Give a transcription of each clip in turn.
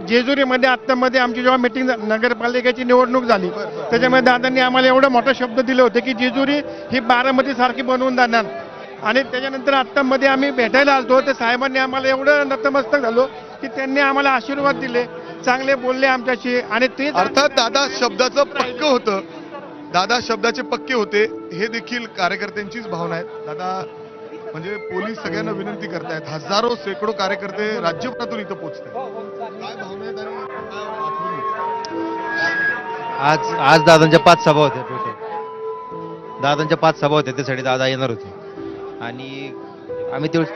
जेजुरीमध्ये आत्तामध्ये आमची जेव्हा मीटिंग नगरपालिकेची निवडणूक झाली त्याच्यामध्ये दादांनी आम्हाला एवढं मोठा शब्द दिले होते की जेजुरी ही बारामती सारखी बनवून जाणार. आणि त्याच्यानंतर आत्तामध्ये आम्ही भेटायला आलतो तर साहेबांनी आम्हाला एवढं नतमस्तक झालो की त्यांनी आम्हाला आशीर्वाद दिले, चांगले बोलले आमच्याशी. आणि ते अर्थात दादा शब्दाचं पक्क होतं, दादा शब्दाचे पक्के होते, हे देखील कार्यकर्त्यांचीच भावना आहे. दादा म्हणजे पोलीस सगळ्यांना विनंती करतायत, हजारो शेकडो कार्यकर्ते राज्यभरातून इथं पोहोचतात. काय भावना आहेत आणि काय आठवणी? आज दादांच्या 5 सभा होत्या टोटल. दादांच्या 5 सभा होत्या, त्यासाठी दादा येणार होते आणि आम्ही तेवढं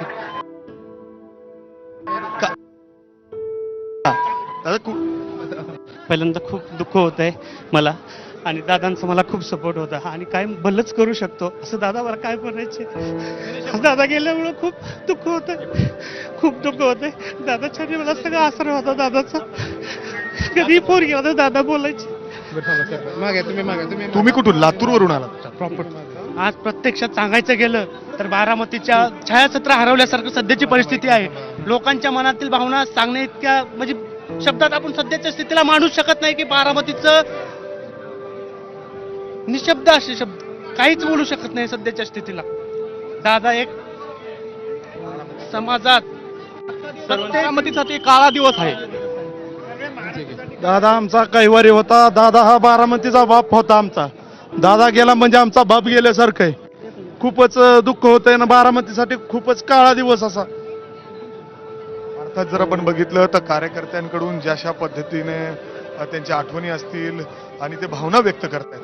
दादा पहिल्यांदा खूप दुःख होत आहे मला आणि दादांचा मला खूप सपोर्ट होता आणि काय भलंच करू शकतो असं दादा मला काय करायचे. दादा गेल्यामुळं खूप दुःख होतंय, खूप दुःख होतंय. दादाच्या मला सगळा आसरा होता दादाचा. कधी फोन केला तर दादा बोलायचे. तुम्ही कुठून? लातूरवरून आलात? प्रॉपर आज प्रत्यक्षात सांगायचं गेलं तर बारामतीच्या छायाचित्र हरवल्यासारखं सध्याची परिस्थिती आहे. लोकांच्या मनातील भावना सांगण्या इतक्या म्हणजे शब्दात आपण सध्याच्या स्थितीला मांडूच शकत नाही की बारामतीचं निशब्द असे शब्द काहीच बोलू शकत नाही सध्याच्या स्थितीला. दादा एक समाजात बारामतीचा ते काळा दिवस आहे. दादा आमचा कैवारी होता. दादा हा बारामतीचा बाप होता आमचा. दादा गेला म्हणजे आमचा बाप गेल्यासारखं आहे. खूपच दुःख होतंय ना, बारामतीसाठी खूपच काळा दिवस असा. अर्थात जर आपण बघितलं तर कार्यकर्त्यांकडून ज्याशा पद्धतीने त्यांच्या आठवणी असतील आणि ते भावना व्यक्त करतायत.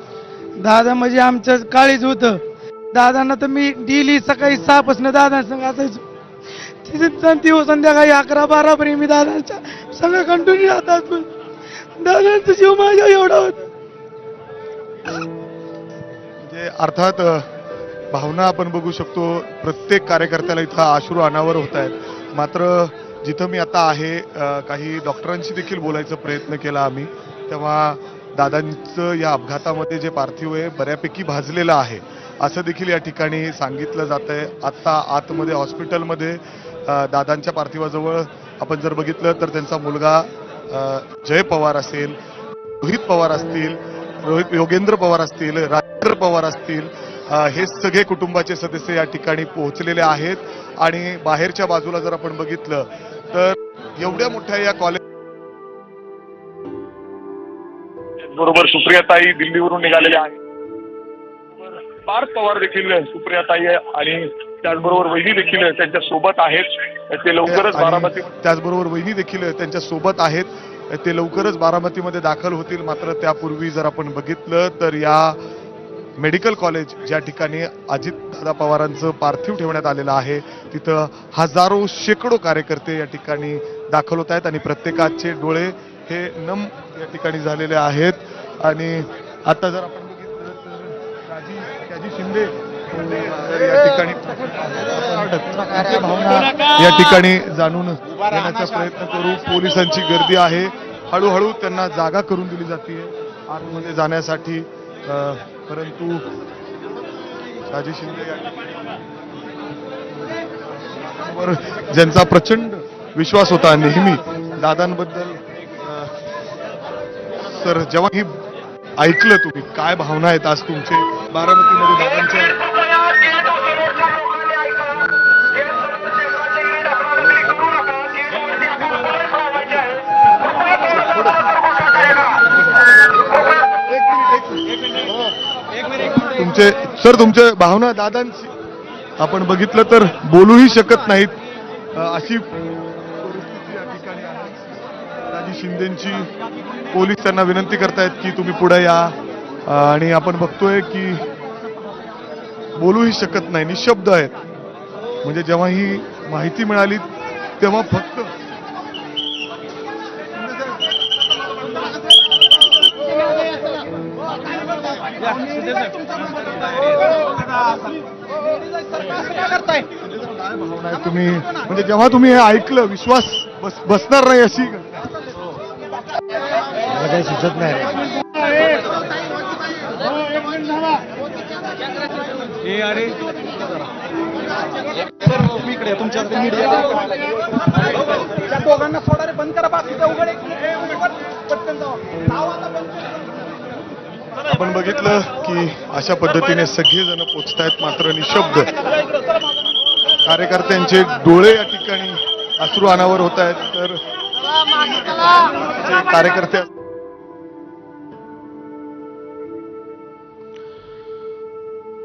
दादा म्हणजे आमचं काळीच होतं. दादांना तर मी डेली सकाळी 6 पासून दादांसंग असायचो. तिथे संध्याकाळी 11-12 पर्यंत मी दादांच्या सगळं कंटिन्यू राहतात. पण दादांचा जीव माझ्या एवढा होता. म्हणजे अर्थात भावना आपण बघू शकतो. प्रत्येक कार्यकर्त्याला इथं अश्रू अनावर होत आहेत. मात्र जिथं मी आता आहे काही डॉक्टरांशी देखील बोलायचा प्रयत्न केला आम्ही, तेव्हा दादांचं या अपघातामध्ये जे पार्थिव आहे बऱ्यापैकी भाजलेलं आहे असं देखील या ठिकाणी सांगितलं जात आहे. आत्ता आतमध्ये हॉस्पिटलमध्ये दादांच्या पार्थिवाजवळ आपण जर बघितलं तर त्यांचा मुलगा जय पवार असेल, रोहित पवार असतील, योगेंद्र पवार असतील, राजेंद्र पवार असतील, हे सगळे कुटुंबाचे सदस्य या ठिकाणी पोहोचलेले आहेत. आणि बाहेरच्या बाजूला जर आपण बघितलं तर एवढ्या मोठ्या या कॉलेज बरोबर सुप्रियाताई दिल्लीवरून निघालेल्या आहेत. पार्थ पवार देखील सुप्रियाताई आणि त्याचबरोबर वहिनी देखील त्यांच्या सोबत आहेत. ते लवकरच बारामती त्याचबरोबर वहिनी देखील त्यांच्या सोबत आहेत. ते लवकरच बारामतीमध्ये दाखल होतील. मात्र त्यापूर्वी जर आपण बघितलं तर या मेडिकल कॉलेज ज्या ठिकाणी अजितदादा पवारांचं पार्थिव ठेवण्यात आलेलं आहे तिथं हजारो शेकडो कार्यकर्ते या ठिकाणी दाखल होत आहेत आणि प्रत्येकाचे डोळे हे नम या ठिकाणी झालेले आहेत. आणि आता जर आपण बघितलं तर राजी शिंदे या ठिकाणी भावना या ठिकाणी जाणून घेण्याचा प्रयत्न करू. पोलिसांची गर्दी आहे. हळूहळू त्यांना जागा करून दिली जाते आतमध्ये जाण्यासाठी. परंतु राजी शिंदे ज्यांचा प्रचंड विश्वास होता नेहमी दादांबद्दल, तर जेव्हा ही ऐकलं तुम्ही काय भावना आहेत आज तुमचे बारामतीमध्ये दादांच्या? तुमचे भावना दादांची आपण बघितलं तर बोलूही शकत नाहीत अशी परिस्थिती या ठिकाणी आहे. राजी शिंदेची पोलीस त्यांना विनंती करतायत की तुम्ही पुढे या. आणि आपण बघतोय की बोलूही शकत नाही, निशब्द आहेत. म्हणजे जेव्हा ही माहिती मिळाली तेव्हा फक्त तुम्ही म्हणजे जेव्हा तुम्ही हे ऐकलं विश्वास बसणार नाही अशी काही सुचत नाही. आपण बघितलं की अशा पद्धतीने सगळेजण पोचतायत, मात्र निशब्द कार्यकर्त्यांचे डोळे या ठिकाणी अश्रू अनावर होत आहेत. तर जे कार्यकर्ते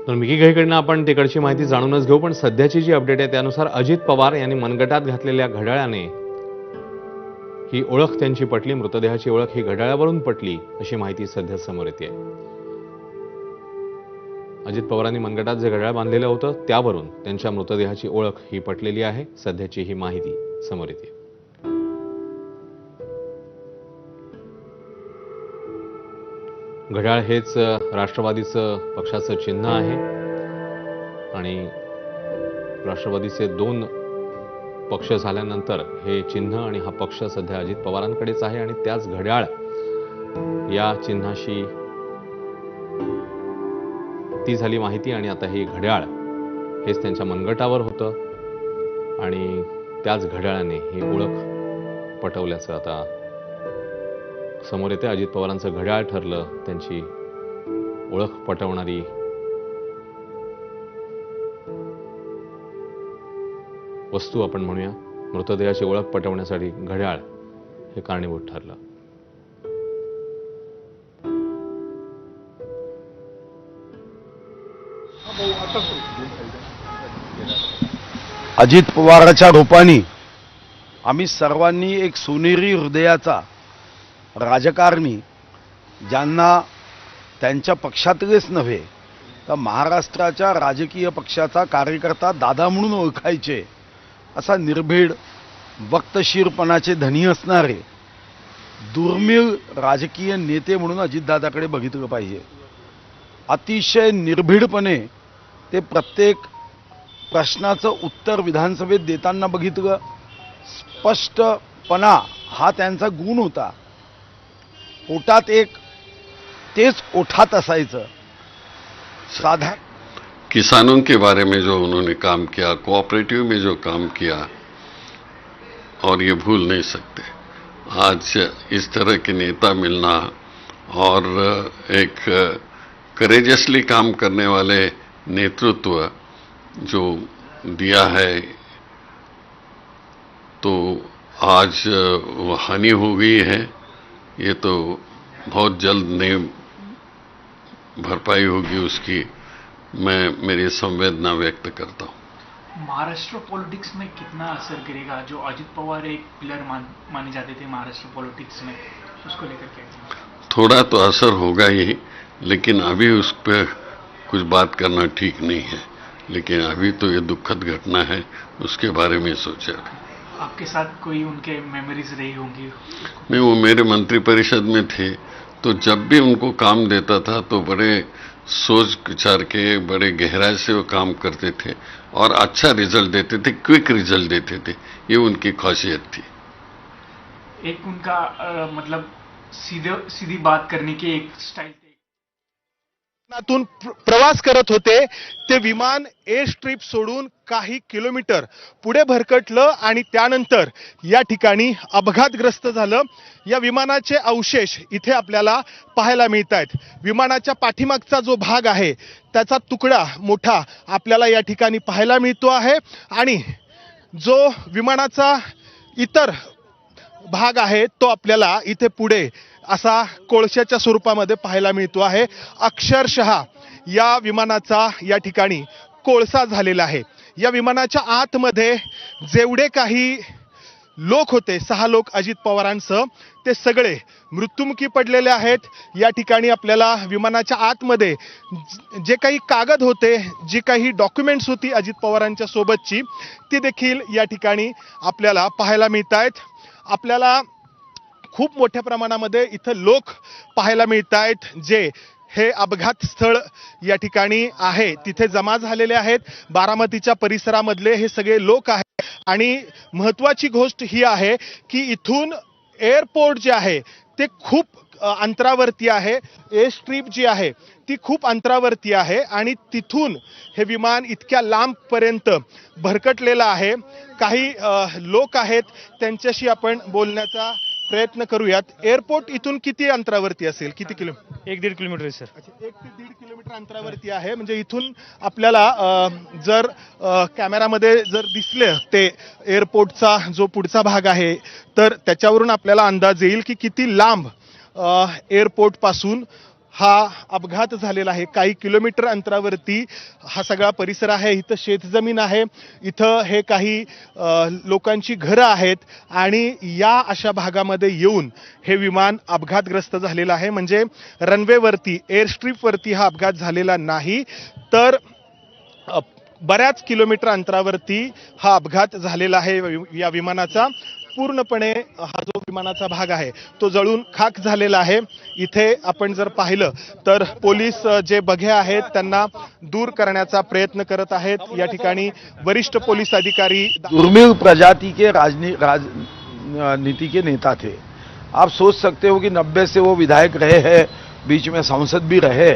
तर मिकी घाईकडनं आपण तिकडची माहिती जाणूनच घेऊ, पण सध्याची जी अपडेट आहे त्यानुसार अजित पवार यांनी मनगटात घातलेल्या घड्याळाने ही ओळख त्यांची पटली, मृतदेहाची ओळख ही घड्याळावरून पटली अशी माहिती सध्या समोर येते. अजित पवारांनी मनगटात जे घड्याळ बांधलेलं होतं त्यावरून त्यांच्या मृतदेहाची ओळख ही पटलेली आहे, सध्याची ही माहिती समोर येते. घड्याळ हेच राष्ट्रवादीचं पक्षाचं चिन्ह आहे आणि राष्ट्रवादीचे 2 पक्ष झाल्यानंतर हे चिन्ह आणि हा पक्ष सध्या अजित पवारांकडेच आहे आणि त्याच घड्याळ या चिन्हाशी ती झाली माहिती आणि आता हे घड्याळ हेच त्यांच्या मनगटावर होतं आणि त्याच घड्याळाने ही ओळख पटवल्याचं आता समोर येते. अजित पवारांचं घड्याळ ठरलं त्यांची ओळख पटवणारी वस्तू आपण म्हणूया. मृतदेहाची ओळख पटवण्यासाठी घड्याळ हे कारणीभूत ठरलं. अजित पवाराच्या रूपाने आम्ही सर्वांनी एक सोनेरी हृदयाचा राजकारणी, ज्यांना त्यांच्या पक्षातलेच नव्हे तर महाराष्ट्राच्या राजकीय पक्षाचा कार्यकर्ता दादा म्हणून ओळखायचे, असा निर्भीड वक्तशीरपणाचे धनी असणारे दुर्मिळ राजकीय नेते म्हणून अजितदादाकडे बघितलं पाहिजे. अतिशय निर्भीडपणे ते प्रत्येक प्रश्नाचं उत्तर विधानसभेत देताना बघितलं. स्पष्टपणा हा त्यांचा गुण होता. ओठात एक तेच ओठात असायचं. साधारण किसानों के बारे में जो उन्होंने काम किया, कोऑपरेटिव में जो काम किया, और ये भूल नहीं सकते. आज इस तरह के नेता मिलना और एक करेजसली काम करने वाले नेतृत्व जो दिया है, तो आज वो हानि हो गई है. ये तो बहुत जल्द नहीं भरपाई होगी उसकी. मैं मेरी संवेदना व्यक्त करता हूँ. महाराष्ट्र पॉलिटिक्स में कितना असर गिरेगा? जो अजित पवार एक पिलर माने जाते थे महाराष्ट्र पॉलिटिक्स में, उसको लेकर क्या? थोड़ा तो असर होगा ही, लेकिन अभी उस पर कुछ बात करना ठीक नहीं है. लेकिन अभी तो ये दुखद घटना है, उसके बारे में सोचा. आपके साथ कोई उनके मेमोरीज रही होंगी? नहीं, वो मेरे मंत्रिपरिषद में थे, तो जब भी उनको काम देता था तो बड़े सोच विचार के, बड़े गहराई से वो काम करते थे और अच्छा रिजल्ट देते थे, क्विक रिजल्ट देते थे. ये उनकी खासियत थी. एक उनका मतलब सीधी बात करने की एक स्टाइल थी. नातून प्रवास करत होते ते विमान एअर स्ट्रीप सोडून काही किलोमीटर पुढे भरकटलं आणि त्यानंतर या ठिकाणी अपघातग्रस्त झालं. या विमानाचे अवशेष इथे आपल्याला पाहायला मिळत आहेत. विमानाच्या पाठीमागचा जो भाग आहे त्याचा तुकडा मोठा आपल्याला या ठिकाणी पाहायला मिळतो आहे आणि जो विमानाचा इतर भाग आहे तो आपल्याला इथे पुढे असा कोळशाच्या स्वरूपामध्ये पाहायला मिळतो आहे. अक्षरशः या विमानाचा या ठिकाणी कोळसा झालेला आहे. या विमानाच्या आतमध्ये जेवढे काही लोक होते, 6 लोक अजित पवारांसह, ते सगळे मृत्युमुखी पडलेले आहेत. या ठिकाणी आपल्याला विमानाच्या आतमध्ये जे काही कागद होते, जी काही डॉक्युमेंट्स होती अजित पवारांच्या सोबतची, ती देखील या ठिकाणी आपल्याला पाहायला मिळत आहेत. आपल्याला खूप मोठ्या प्रमाणामध्ये इथं लोक पाहायला मिळत आहेत जे हे अपघात स्थळ या ठिकाणी आहे तिथे जमा झालेले आहेत. बारामतीच्या परिसरामधले हे सगळे लोक आहेत आणि महत्त्वाची गोष्ट ही आहे की इथून एअरपोर्ट जे आहे ते खूप अंतरावरती आहे. एअर स्ट्रीप जी आहे ती खूप अंतरावरती आहे आणि तिथून हे विमान इतक्या लांबपर्यंत भरकटलेलं आहे. काही लोक आहेत, त्यांच्याशी आपण बोलण्याचा प्रयत्न करूयात. एअरपोर्ट इथून किती अंतरावरती असेल? किती किलोमीटर? 1-1.5 किलोमीटर आहे सर. 1 ते 1.5 किलोमीटर अंतरावरती आहे. म्हणजे इथून आपल्याला जर कॅमेरामध्ये जर दिसले ते एअरपोर्टचा जो पुढचा भाग आहे तर त्याच्यावरून आपल्याला अंदाज येईल की किती लांब एअरपोर्ट पासून हा अपघात झालेला आहे. काही किलोमीटर अंतरावरती हा सगळा परिसर आहे. इथं शेतजमीन आहे, इथं हे काही लोकांची घरं आहेत आणि या अशा भागामध्ये येऊन हे विमान अपघातग्रस्त झालेलं आहे. म्हणजे रनवेवरती, एअर स्ट्रीपवरती हा अपघात झालेला नाही, तर बऱ्याच किलोमीटर अंतरावरती हा अपघात झालेला आहे. या विमानाचा पूर्णपणे हा जो विमानाचा भाग आहे तो जळून खाक झालेला आहे. इथे आपण जर पाहिलं तर पोलीस जे बघे आहेत त्यांना दूर करण्याचा प्रयत्न करत आहेत. या ठिकाणी वरिष्ठ पोलीस अधिकारी दुर्मिळ प्रजाति के राजनीति के नेता थे. आप सोच सकते हो कि 90 से वो विधायक रहे हैं, बीच में सांसद भी रहे.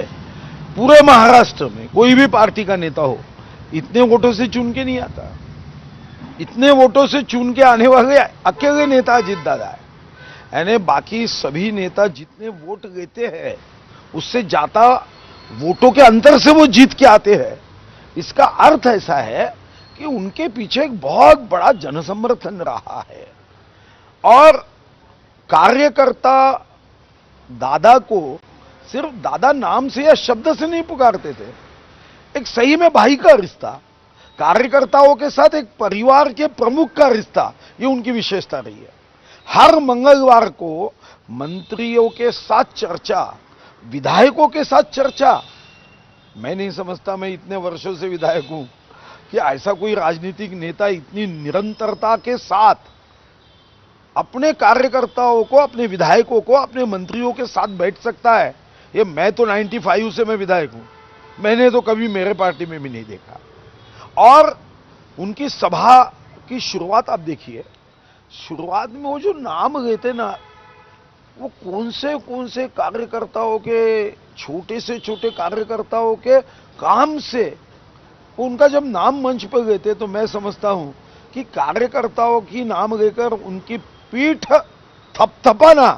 पूरे महाराष्ट्र में कोई भी पार्टी का नेता हो इतने वोटों से चुन के नहीं आता. इतने वोटों से चुन के आने वाले अकेले नेता अजीत दादा है. यानी बाकी सभी नेता जितने वोट लेते हैं उससे ज्यादा वोटों के अंतर से वो जीत के आते हैं. इसका अर्थ ऐसा है कि उनके पीछे एक बहुत बड़ा जनसमर्थन रहा है. और कार्यकर्ता दादा को सिर्फ दादा नाम से या शब्द से नहीं पुकारते थे. एक सही में भाई का रिश्ता, कार्यकर्ताओं के साथ एक परिवार के प्रमुख का रिश्ता, ये उनकी विशेषता रही है. हर मंगलवार को मंत्रियों के साथ चर्चा, विधायकों के साथ चर्चा. मैं नहीं समझता, मैं इतने वर्षों से विधायक हूं, कि ऐसा कोई राजनीतिक नेता इतनी निरंतरता के साथ अपने कार्यकर्ताओं को, अपने विधायकों को, अपने मंत्रियों के साथ बैठ सकता है. ये मैं तो 95 से मैं विधायक हूं, मैंने तो कभी मेरे पार्टी में भी नहीं देखा. और उनकी सभा की शुरुआत आप देखिए, शुरुआत में वो जो नाम लेते ना, वो कौन से कार्यकर्ताओं के, छोटे से छोटे कार्यकर्ताओं के काम से उनका जब नाम मंच पर लेते तो मैं समझता हूं कि कार्यकर्ताओं की नाम लेकर उनकी पीठ थपथपाना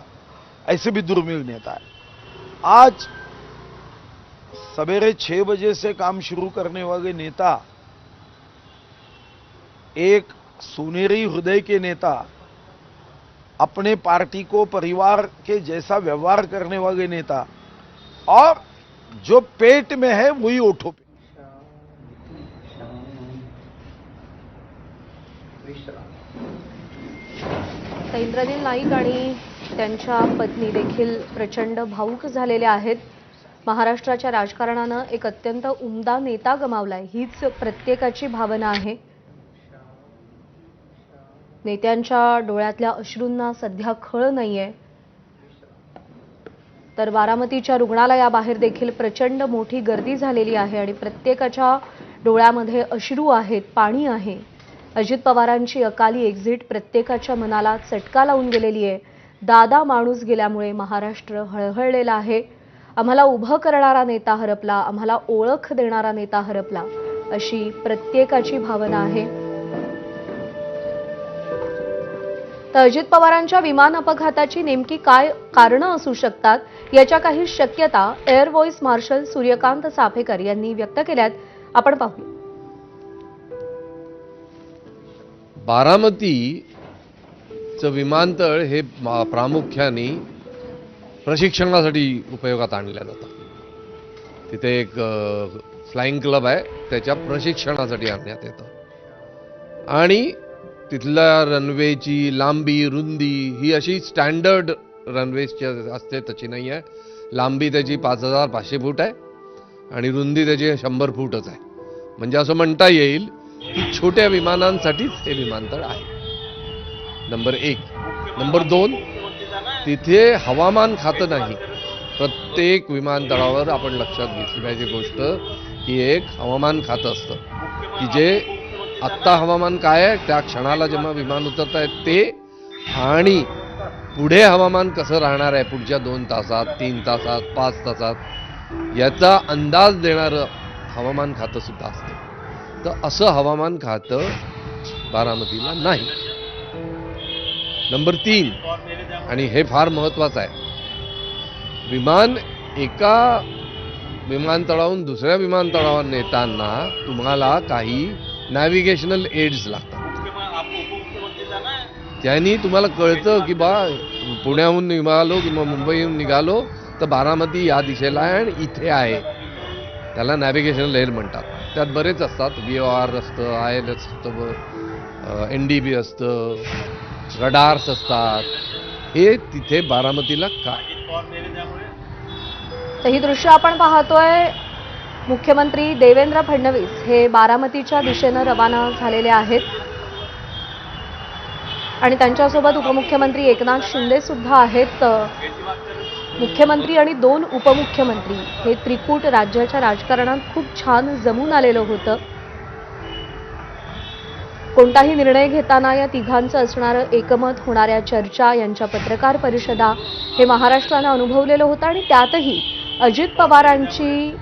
ऐसे भी दुर्मिळ नेता है. आज सवेरे 6 बजे से काम शुरू करने वाले नेता, एक सुनहरी हृदय के नेता, अपने पार्टी को परिवार के जैसा व्यवहार करने वाले नेता, और जो पेट में है वही ओठों पे. इंद्रनील नाईक आणि त्यांच्या पत्नी देखील प्रचंड भावूक झालेल्या आहेत. महाराष्ट्राच्या राजकारणानं एक अत्यंत उमदा नेता गमावलाय, हीच प्रत्येकाची भावना आहे. नेत्यांच्या डोळ्यातल्या अश्रूंना सध्या खळ नाहीये. तर बारामतीच्या रुग्णालयाबाहेर देखील प्रचंड मोठी गर्दी झालेली आहे आणि प्रत्येकाच्या डोळ्यामध्ये अश्रू आहेत, पाणी आहे. अजित पवारांची अकाली एक्झिट प्रत्येकाच्या मनाला चटका लावून गेलेली आहे. दादा माणूस गेल्यामुळे महाराष्ट्र हळहळलेला आहे. आम्हाला उभं करणारा नेता हरपला, आम्हाला ओळख देणारा नेता हरपला, अशी प्रत्येकाची भावना आहे. तर अजित पवारांच्या विमान अपघाताची नेमकी काय कारणं असू शकतात याच्या काही शक्यता Air Vice Marshal Suryakant Chaphekar यांनी व्यक्त केल्यात. आपण पाहूया. बारामतीचं विमानतळ हे प्रामुख्याने प्रशिक्षणासाठी उपयोगात आणलं जातं. तिथे एक फ्लाइंग क्लब आहे, त्याच्या प्रशिक्षणासाठी आणण्यात येतं. आणि तिथल्या रनवेची लांबी, रुंदी ही अशी स्टँडर्ड रनवेची असते तशी नाही आहे. लांबी त्याची 5500 फूट आहे आणि रुंदी त्याची 100 फूटच आहे. म्हणजे असं म्हणता येईल की छोट्या विमानांसाठीच हे विमानतळ आहे. नंबर 1. नंबर 2, तिथे हवामान खातं नाही. प्रत्येक विमानतळावर आपण लक्षात घेतली पाहिजे गोष्ट की एक हवामान खातं असतं की जे आत्ता हवामान काय आहे, त्या क्षणाला जेव्हा विमान उतरत आहेत ते, आणि पुढे हवामान कसं राहणार आहे पुढच्या 2 तासात, 3 तासात, 5 तासात याचा अंदाज देणारं हवामान खातं सुद्धा असतं. तर असं हवामान खातं बारामतीला नाही. नंबर 3, आणि हे फार महत्वाचं आहे, विमान एका विमानतळावरून दुसऱ्या विमानतळावर नेताना तुम्हाला काही नॅव्हिगेशनल एड्स लागतात. त्यांनी तुम्हाला कळतं की बा पुण्याहून निघालो किंवा मुंबईहून निघालो तर बारामती या दिशेला आहे आणि इथे आहे. त्याला नॅव्हिगेशनल एड म्हणतात. त्यात बरेच असतात, VOR असतं, ILS असतं, NDB असतं, रडार्स असतात. हे तिथे बारामतीला का? तर ही दृश्य आपण पाहतोय. मुख्यमंत्री देवेंद्र फडणवीस हे बारामतीच्या दिशेनं रवाना झालेले आहेत आणि त्यांच्यासोबत उपमुख्यमंत्री एकनाथ शिंदे सुद्धा आहेत. मुख्यमंत्री आणि 2 उपमुख्यमंत्री हे त्रिकूट राज्याच्या राजकारणात खूप छान जमून आलेलं होतं. कोणताही निर्णय घेताना या तिघांचं असणारं एकमत, होणाऱ्या चर्चा, यांच्या पत्रकार परिषदा हे महाराष्ट्रानं अनुभवलेलं होतं आणि त्यातही अजित पवारांची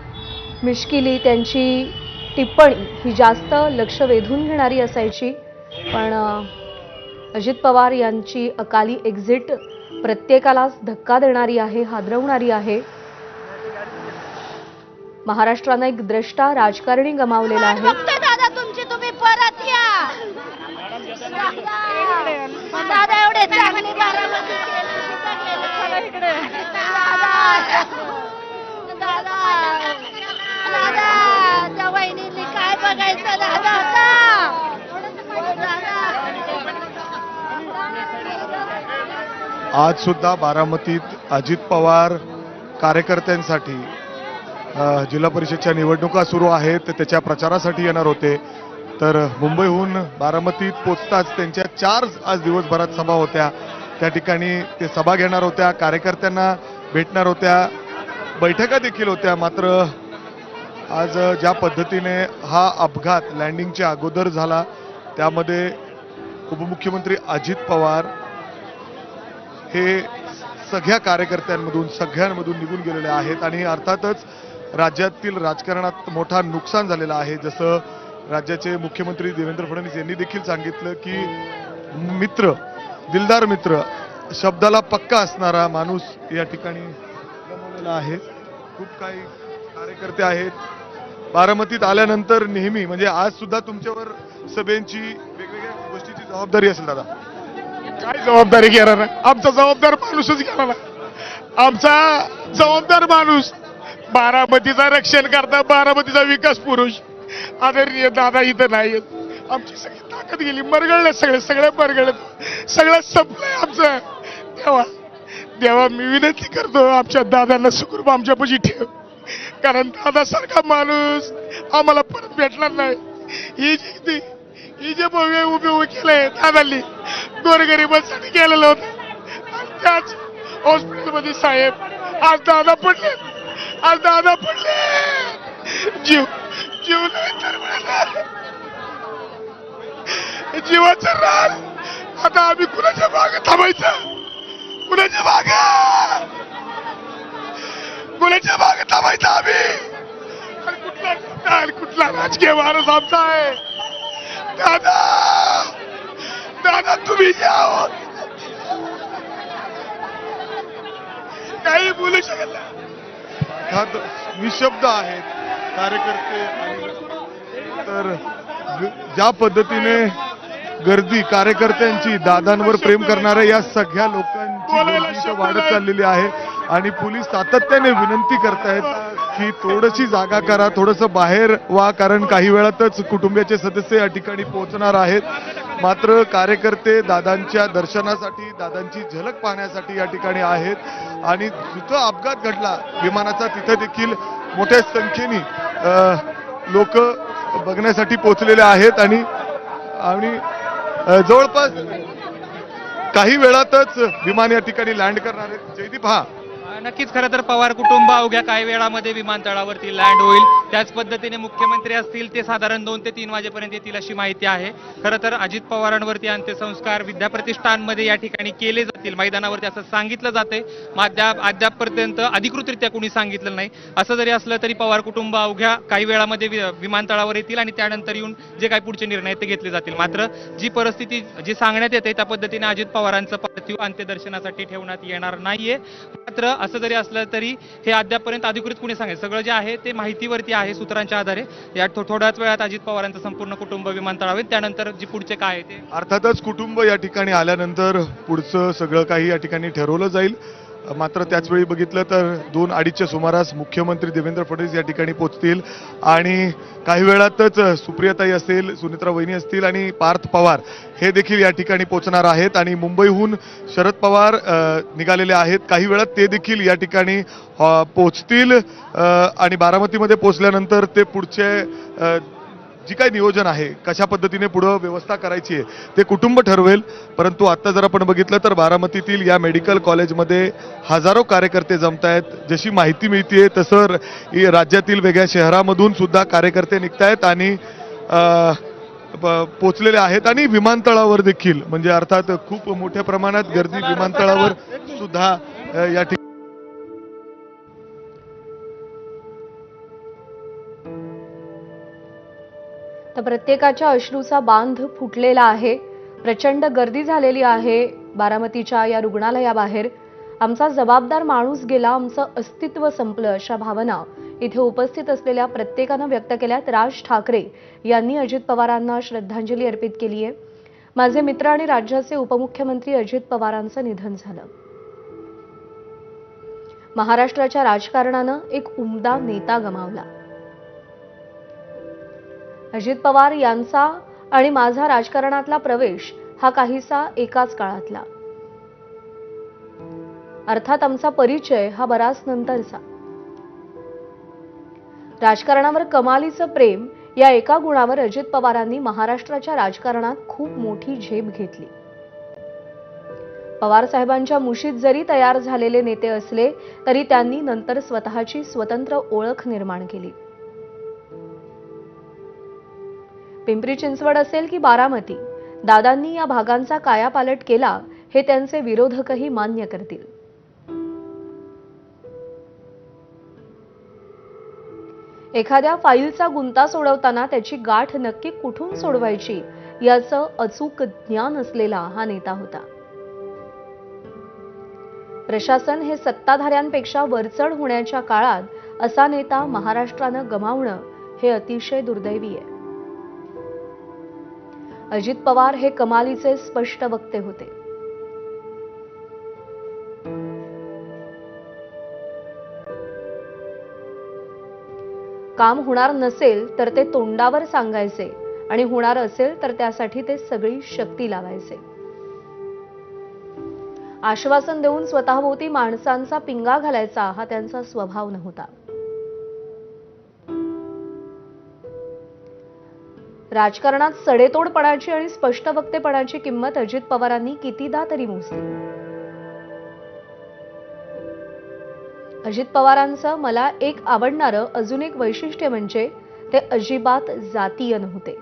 मिश्किली, त्यांची टिप्पणी ही जास्त लक्ष वेधून घेणारी असायची. पण अजित पवार यांची अकाली एक्झिट प्रत्येकालाच धक्का देणारी आहे, हादरवणारी आहे. महाराष्ट्रानं एक द्रष्टा राजकारणी गमावलेला आहे. दादा तुमची तुम्ही परत या. दादा एवढे चांगली बारामती दादा त्या वहिनींनी काय बघायचं दादा आता. आज सुद्धा बारामतीत अजित पवार कार्यकर्त्यांसाठी जिल्हा परिषदच्या निवडणुका सुरू आहेत, त्याच्या प्रचारासाठी येणार होते. तर मुंबईहून बारामतीत पोचताच त्यांच्या 4 आज दिवसभरात सभा होत्या. त्या ठिकाणी ते सभा घेणार होत्या, कार्यकर्त्यांना भेटणार होत्या, बैठका देखील होत्या. मात्र आज ज्या पद्धतीने हा अपघात लँडिंगच्या अगोदर झाला त्यामध्ये उपमुख्यमंत्री अजित पवार हे सगळ्या कार्यकर्त्यांमधून सगळ्यांमधून निघून गेलेले आहेत आणि अर्थातच राज्यातील राजकारणात मोठा नुकसान झालेलं आहे. जसं राज्याचे मुख्यमंत्री देवेंद्र फडणवीस यांनी देखील सांगितलं की मित्र, दिलदार मित्र, शब्दाला पक्का असणारा माणूस या ठिकाणी गमावलेला आहे. खूप काही कार्यकर्ते आहेत बारामतीत आल्यानंतर नेहमी, म्हणजे आज सुद्धा तुमच्यावर सभेंची वेगवेगळ्या गोष्टीची जबाबदारी असेल. दादा काय जबाबदारी घेणार आहे? आमचा जबाबदार माणूसच घेणार. आमचा जबाबदार माणूस बारामतीचा रक्षण करता, बारामतीचा विकास पुरुष आदरणीय दादा इथं नाही. आमची सगळी ताकद गेली, मरगळले सगळे मरगळले, सगळं संपलंय आमचं. देवा मी विनंती करतो आमच्या दादांना सुखरूप आमच्यापाशी ठेव, कारण दादासारखा माणूस आम्हाला परत भेटणार नाही. ही जे भव्य उभे केलंय दादांनी गोरगरिबांसाठी केलेलं होतं. त्याच हॉस्पिटलमध्ये साहेब आज दादा पडले, जीव नाही तर जीवाचं रान. आता आम्ही कुणाच्या मागे थांबायचं? कुणाच्या मागे थांबायचं आम्ही? कुठला राजकीय माणूस आमचा आहे? दादा तुम्ही या, काही बोलू शकत नाही. निशब्द आहेत कार्यकर्ते. तर ज्या पद्धतीने गर्दी कार्यकर्त्यांची, दादांवर प्रेम करणाऱ्या या सगळ्या लोकांची गर्दी इथं वाढत चाललेली आहे आणि पोलीस सातत्याने विनंती करतायत की थोडीशी जागा करा, थोडंसं बाहेर व्हा, कारण काही वेळातच कुटुंबियाचे सदस्य या ठिकाणी पोहोचणार आहेत. मात्र कार्यकर्ते दादांच्या दर्शनासाठी, दादांची झलक पाहण्यासाठी या ठिकाणी आहेत आणि जिथं अपघात घडला विमानाचा तिथं देखील मोठ्या संख्येने लोक बघण्यासाठी पोहोचलेले आहेत आणि जवळपास काही वेळातच विमान या ठिकाणी लँड करणार आहेत. जयदीप, हा नक्कीच खरं तर पवार कुटुंब अवघ्या काही वेळामध्ये विमानतळावरती लँड होईल. त्याच पद्धतीने मुख्यमंत्री असतील ते साधारण 2 ते 3 वाजेपर्यंत येतील अशी माहिती आहे. खरं तर अजित पवारांवरती अंत्यसंस्कार विद्याप्रतिष्ठानमध्ये या ठिकाणी केले जातील मैदानावरती असं सांगितलं जाते. अद्यापपर्यंत अधिकृतरित्या कोणी सांगितलं नाही. असं जरी असलं तरी पवार कुटुंब अवघ्या काही वेळामध्ये विमानतळावर येतील आणि त्यानंतर येऊन जे काही पुढचे निर्णय ते घेतले जातील. मात्र जी परिस्थिती जी सांगण्यात येते त्या पद्धतीने अजित पवारांचं पार्थिव अंत्यदर्शनासाठी ठेवण्यात येणार नाहीये. मात्र असं जरी असलं तरी हे अद्यापपर्यंत अधिकृत कुणी सांगेल. सगळं जे आहे ते माहितीवरती आहे सूत्रांच्या आधारे. या थोड्याच वेळात अजित पवारांचं संपूर्ण कुटुंब विमानतळावर त्यानंतर जी पुढचे काय आहे ते अर्थातच कुटुंब या ठिकाणी आल्यानंतर पुढचं सगळं काही या ठिकाणी ठरवलं जाईल. मात्र त्याचवेळी बघितलं तर 2-2:30च्या सुमारास मुख्यमंत्री देवेंद्र फडणवीस या ठिकाणी पोहोचतील आणि काही वेळातच सुप्रियाताई असेल, सुनित्रा वहिनी असतील आणि पार्थ पवार हे देखील या ठिकाणी पोहोचणार आहेत आणि मुंबईहून शरद पवार निघालेले आहेत. काही वेळात ते देखील या ठिकाणी पोहोचतील आणि बारामतीमध्ये पोहोचल्यानंतर ते पुढचे जी काही नियोजन आहे कशा पद्धतीने पुढं व्यवस्था करायची आहे ते कुटुंब ठरवेल. परंतु आता जर आपण बघितलं तर बारामतीतील या मेडिकल कॉलेजमध्ये हजारो कार्यकर्ते जमत आहेत. जशी माहिती मिळतीये तसं राज्यातील वेगळ्या शहरामधून सुद्धा कार्यकर्ते निघतायत आणि पोचलेले आहेत आणि विमानतळावर देखील म्हणजे अर्थात खूप मोठ्या प्रमाणात गर्दी विमानतळावर सुद्धा या ठिकाणी तर प्रत्येकाच्या अश्रूचा बांध फुटलेला आहे. प्रचंड गर्दी झालेली आहे बारामतीच्या या रुग्णालयाबाहेर. आमचा जबाबदार माणूस गेला, आमचं अस्तित्व संपलं, अशा भावना इथे उपस्थित असलेल्या प्रत्येकानं व्यक्त केल्यात. राज ठाकरे यांनी अजित पवारांना श्रद्धांजली अर्पित केली आहे. माझे मित्र आणि राज्याचे उपमुख्यमंत्री अजित पवारांचं निधन झालं. महाराष्ट्राच्या राजकारणानं एक उमदा नेता गमावला. अजित पवार यांचा आणि माझा राजकारणातला प्रवेश हा काहीसा एकाच काळातला. अर्थात आमचा परिचय हा बराच नंतरचा. राजकारणावर कमालीचं प्रेम या एका गुणावर अजित पवारांनी महाराष्ट्राच्या राजकारणात खूप मोठी झेप घेतली. पवार साहेबांच्या मुशीत जरी तयार झालेले नेते असले तरी त्यांनी नंतर स्वतःची स्वतंत्र ओळख निर्माण केली. पिंपरी चिंचवड असेल की बारामती, दादांनी या भागांचा कायापालट केला हे त्यांचे विरोधकही मान्य करतील. एखाद्या फाईलचा गुंता सोडवताना त्याची गाठ नक्की कुठून सोडवायची याचं अचूक ज्ञान असलेला हा नेता होता. प्रशासन हे सत्ताधाऱ्यांपेक्षा वरचढ होण्याच्या काळात असा नेता महाराष्ट्रानं गमावणं हे अतिशय दुर्दैवी आहे. अजित पवार हे कमालीचे स्पष्ट वक्ते होते. काम होणार नसेल तर ते तोंडावर सांगायचे आणि होणार असेल तर त्यासाठी ते सगळी शक्ती लावायचे. आश्वासन देऊन स्वतःभोवती माणसांचा पिंगा घालायचा हा त्यांचा स्वभाव नव्हता. राजकारणात सडेतोडपणाची आणि स्पष्ट वक्तेपणाची किंमत अजित पवारांनी कितीदा तरी मोजली. अजित पवारांचं मला एक आवडणारं अजून एक वैशिष्ट्य म्हणजे ते अजिबात जातीय नव्हते.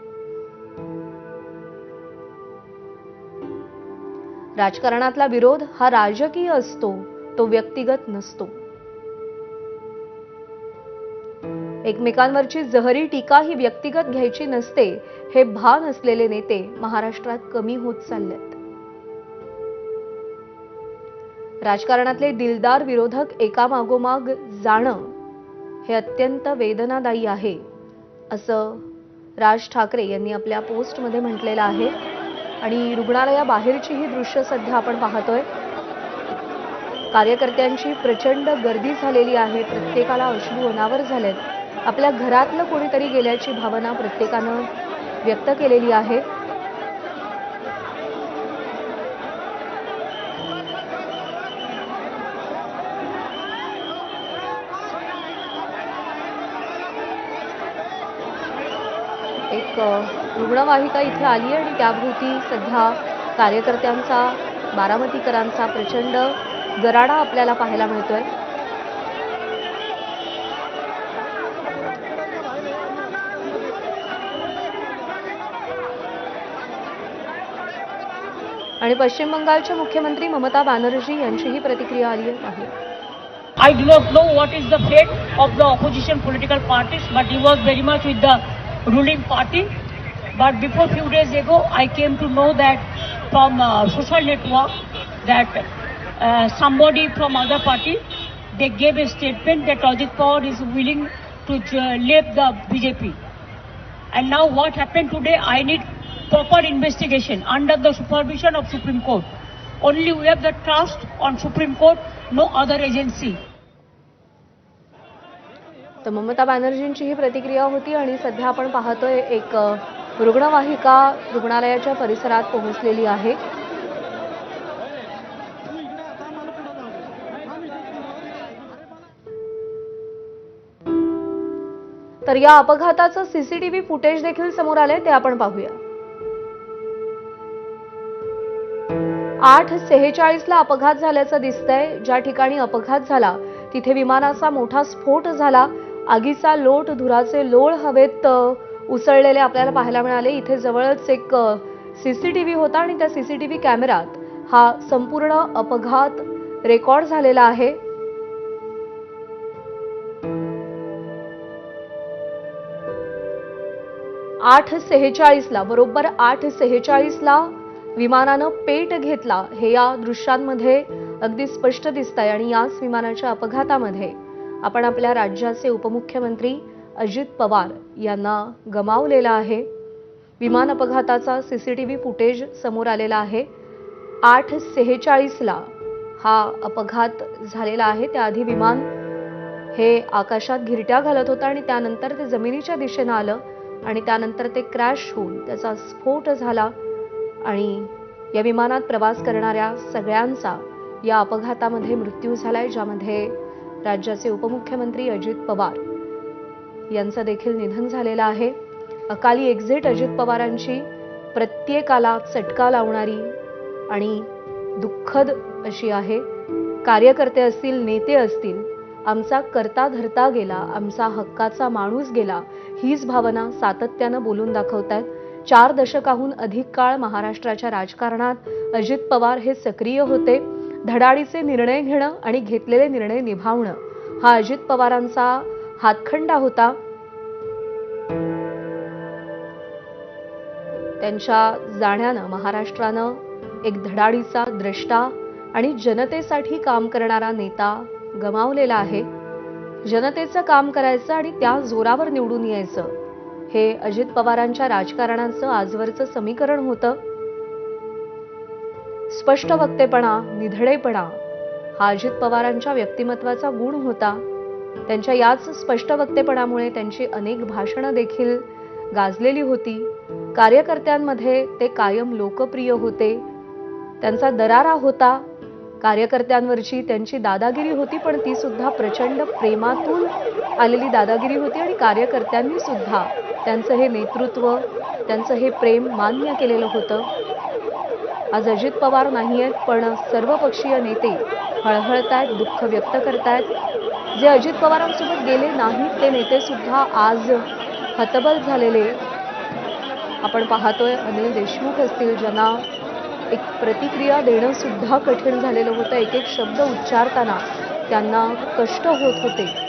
राजकारणातला विरोध हा राजकीय असतो, तो व्यक्तिगत नसतो. एकमेकांवरची जहरी टीका ही व्यक्तिगत घ्यायची नसते हे भान असलेले नेते महाराष्ट्रात कमी होत चाललेत. राजकारणातले दिलदार विरोधक एकामागोमाग जाणं हे अत्यंत वेदनादायी आहे असं राज ठाकरे यांनी आपल्या पोस्टमध्ये म्हटलेलं आहे. आणि रुग्णालयाबाहेरची ही दृश्य सध्या आपण पाहतोय. कार्यकर्त्यांची प्रचंड गर्दी झालेली आहे. प्रत्येकाला अश्रू अनावर झालेत. आपल्या घरातलं कोणीतरी गेल्याची भावना प्रत्येकानं व्यक्त केलेली आहे. एक रुग्णवाहिका इथे आली आणि त्याभोवती सध्या कार्यकर्त्यांचा, बारामतीकरांचा प्रचंड गराडा आपल्याला पाहायला मिळतोय. आणि पश्चिम बंगालच्या मुख्यमंत्री ममता बॅनर्जी यांचीही प्रतिक्रिया आली आहे. I do not know what is the fate of the opposition political parties, but he was very much with the ruling party. But before few days ago, I came to know that from social network that somebody from other party, they gave a statement that Ajit Pawar is willing to leave the BJP. And now what happened today, I need proper investigation under the supervision of Supreme Court. Only we have the trust on Supreme Court, no other agency. तर ममता बॅनर्जींची ही प्रतिक्रिया होती. आणि सध्या आपण पाहतोय एक रुग्णवाहिका रुग्णालयाच्या परिसरात पोहोचलेली आहे. तर या अपघाताचं सीसीटीव्ही फुटेज देखील समोर आलंय, ते आपण पाहूया. 8:46 ला अपघात झाल्याचं दिसतंय. ज्या ठिकाणी अपघात झाला तिथे विमानाचा मोठा स्फोट झाला. आगीचा लोट, धुराचे लोळ हवेत उसळलेले आपल्याला पाहायला मिळाले. इथे जवळच एक सीसीटीव्ही होता आणि त्या सीसीटीव्ही कॅमेऱ्यात हा संपूर्ण अपघात रेकॉर्ड झालेला आहे. बरोबर 8:46 ला विमानानं पेट घेतला, हे या दृश्यांमध्ये अगदी स्पष्ट दिसतंय. आणि याच विमानाच्या अपघातामध्ये आपण आपल्या राज्याचे उपमुख्यमंत्री अजित पवार यांना गमावलेला आहे. विमान अपघाताचा सीसीटीव्ही फुटेज समोर आलेला आहे. 8:46 ला हा अपघात झालेला आहे. त्याआधी विमान हे आकाशात घिरट्या घालत होतं आणि त्यानंतर ते जमिनीच्या दिशेनं आलं आणि त्यानंतर ते क्रॅश होऊन त्याचा स्फोट झाला. आणि या विमानात प्रवास करणाऱ्या सगळ्यांचा या अपघातामध्ये मृत्यू झालाय, ज्यामध्ये राज्याचे उपमुख्यमंत्री अजित पवार यांचं देखील निधन झालेलं आहे. अकाली एक्झिट अजित पवारांची प्रत्येकाला चटका लावणारी आणि दुःखद अशी आहे. कार्यकर्ते असतील, नेते असतील, आमचा करता धरता गेला, आमचा हक्काचा माणूस गेला, हीच भावना सातत्यानं बोलून दाखवतायत. 4 दशकाहून अधिक काळ महाराष्ट्राच्या राजकारणात अजित पवार हे सक्रिय होते. धडाडीचे निर्णय घेणं आणि घेतलेले निर्णय निभावणं हा अजित पवारांचा हातखंडा होता. त्यांच्या जाण्यानं महाराष्ट्रानं एक धडाडीचा द्रष्टा आणि जनतेसाठी काम करणारा नेता गमावलेला आहे. जनतेचं काम करायचं आणि त्या जोरावर निवडून यायचं, हे अजित पवारांच्या राजकारणाचं आजवरचं समीकरण होतं. स्पष्ट वक्तेपणा, निधडेपणा हा अजित पवारांच्या व्यक्तिमत्वाचा गुण होता. त्यांच्या याच स्पष्ट वक्तेपणामुळे त्यांची अनेक भाषणं देखील गाजलेली होती. कार्यकर्त्यांमध्ये ते कायम लोकप्रिय होते. त्यांचा दरारा होता. कार्यकर्त्यांवरची त्यांची दादागिरी होती, पण ती सुद्धा प्रचंड प्रेमातून आलेली दादागिरी होती. आणि कार्यकर्त्यांनी सुद्धा त्यांचं हे नेतृत्व, त्यांचं हे प्रेम मान्य केलेलं होतं. आज अजित पवार नाही आहेत, पण सर्वपक्षीय नेते हळहळतायत, दुःख व्यक्त करतायत. जे अजित पवारांसोबत गेले नाहीत ते नेते सुद्धा आज हतबल झालेले आपण पाहतोय. अनिल देशमुख असतील, ज्यांना एक प्रतिक्रिया देणं सुद्धा कठीण झालेलं होतं. एक एक शब्द उच्चारताना त्यांना कष्ट होत होते.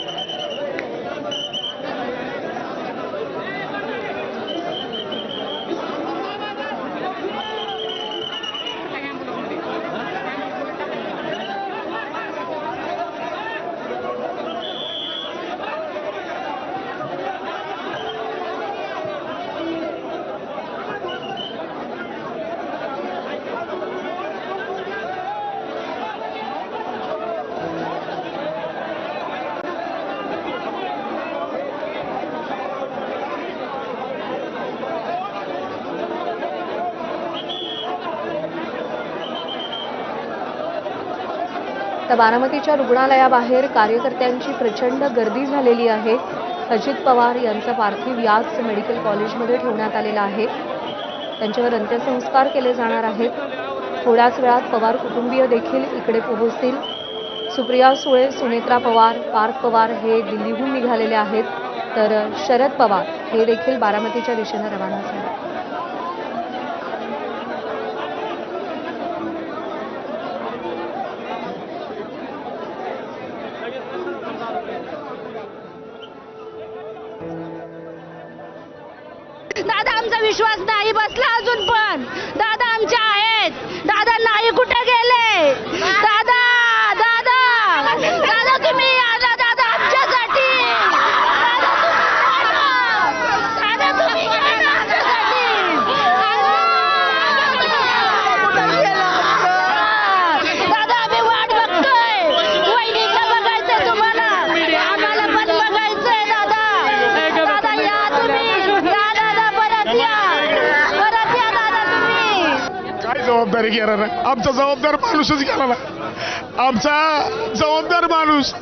तर बारामतीच्या रुग्णालयाबाहेर कार्यकर्त्यांची प्रचंड गर्दी झालेली आहे. अजित पवार यांचा पार्थिव याच मेडिकल कॉलेजमध्ये ठेवण्यात आलेला आहे. त्यांच्यावर अंत्यसंस्कार केले जाणार आहेत. थोड्याच वेळात पवार कुटुंबीय देखील इकडे पोहोचतील. सुप्रिया सुळे, सुनेत्रा पवार, पार्थ पवार हे दिल्लीहून निघालेले आहेत, तर शरद पवार हे देखील बारामतीच्या दिशेने रवाना झाले. दादा आमचा विश्वास नाही बसला अजून पण. दादा आमचे आहेत. दादा नाही कुठे गेले. दादा दादा दादा तुम्ही या ना दादा आमच्यासाठी. दादा तुम्ही या ना आमच्यासाठी. दादा आम्ही वाट बघतोय. वहिनीला बघायचंय तुम्हाला. आम्हाला पण बघायचंय दादा. दादा या तुम्ही. या दादा परत या. परत या दादा तुम्ही. काय जबाबदारी घेणार आहे? आमचा जबाबदार माणूसच गेला ना. आमचा जबाबदार माणूस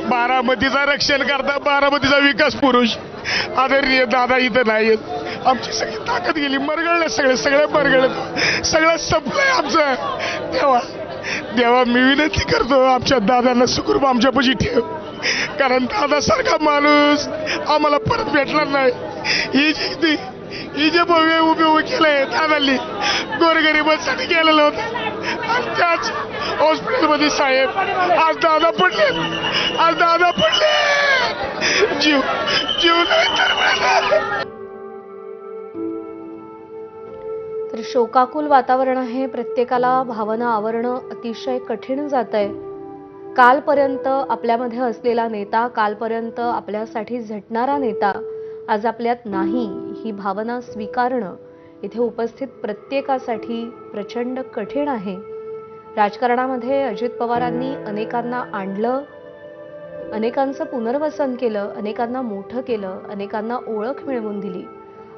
बारामतीचा रक्षण करता, बारामतीचा विकास पुरुष आदरणीय दादा इथं नाही आहेत. आमची सगळी ताकद गेली. मरगळले सगळे मरगळले. सगळं संपलंय आमचं. देवा मी विनंती करतो आमच्या दादांना सुखरूप आमच्यापाशी ठेव. कारण दादासारखा माणूस आम्हाला परत भेटणार नाही. ही जे भव्य उभे केलंय दादांनी गोरगरिबांसाठी केलेलं होतं. आणि त्याच हॉस्पिटलमध्ये साहेब आज दादा पडले. जीव नाही तर मिळाला. तर शोकाकुल वातावरण आहे. प्रत्येकाला भावना आवरणं अतिशय कठीण जात आहे. कालपर्यंत आपल्यामध्ये असलेला नेता, कालपर्यंत आपल्यासाठी झटणारा नेता आज आपल्यात नाही, ही भावना स्वीकारणं इथे उपस्थित प्रत्येकासाठी प्रचंड कठीण आहे. राजकारणामध्ये अजित पवारांनी अनेकांना आणलं, अनेकांचं पुनर्वसन केलं, अनेकांना मोठं केलं, अनेकांना ओळख मिळवून दिली.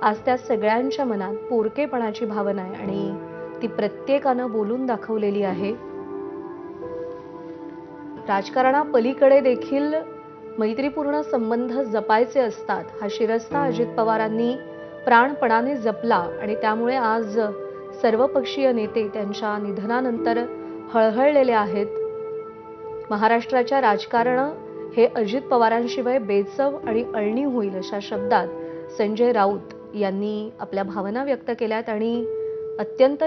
आज त्या सगळ्यांच्या मनात पोरकेपणाची भावना आहे आणि ती प्रत्येकानं बोलून दाखवलेली आहे. राजकारणापलीकडे देखील मैत्रीपूर्ण संबंध जपायचे असतात, हा शिरस्ता अजित पवारांनी प्राणपणाने जपला आणि त्यामुळे आज सर्वपक्षीय नेते त्यांच्या निधनानंतर हळहळलेले आहेत. महाराष्ट्राच्या राजकारण हे अजित पवारांशिवाय बेचव आणि अळणी होईल अशा शब्दात संजय राऊत यांनी आपल्या भावना व्यक्त केल्यात आणि अत्यंत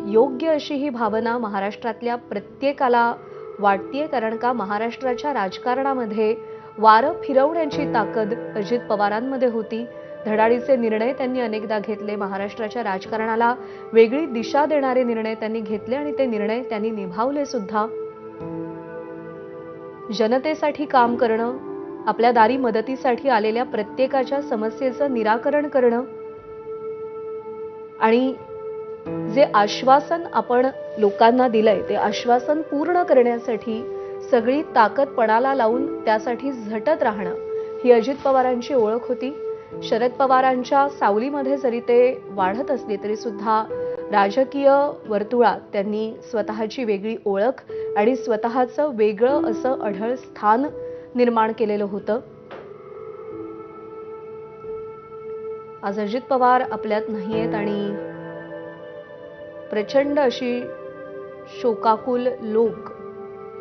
योग्य अशी ही भावना महाराष्ट्रातल्या प्रत्येकाला वाटतेय. कारण का महाराष्ट्राच्या राजकारणामध्ये वारं फिरवण्याची ताकद अजित पवारांमध्ये होती. धडाडीचे निर्णय त्यांनी अनेकदा घेतले. महाराष्ट्राच्या राजकारणाला वेगळी दिशा देणारे निर्णय त्यांनी घेतले आणि ते निर्णय त्यांनी निभावले सुद्धा. जनतेसाठी काम करणं, आपल्या दारी मदतीसाठी आलेल्या प्रत्येकाच्या समस्येचं निराकरण करणं आणि जे आश्वासन आपण लोकांना दिलंय ते आश्वासन पूर्ण करण्यासाठी सगळी ताकद पणाला लावून त्यासाठी झटत राहणं, ही अजित पवारांची ओळख होती. शरद पवारांच्या सावलीमध्ये जरी ते वाढत असले तरी सुद्धा राजकीय वर्तुळात त्यांनी स्वतःची वेगळी ओळख आणि स्वतःचं वेगळं असं अढळ स्थान निर्माण केलेलं होतं. आज अजित पवार आपल्यात नाहीयेत आणि प्रचंड अशी शोकाकुल लोक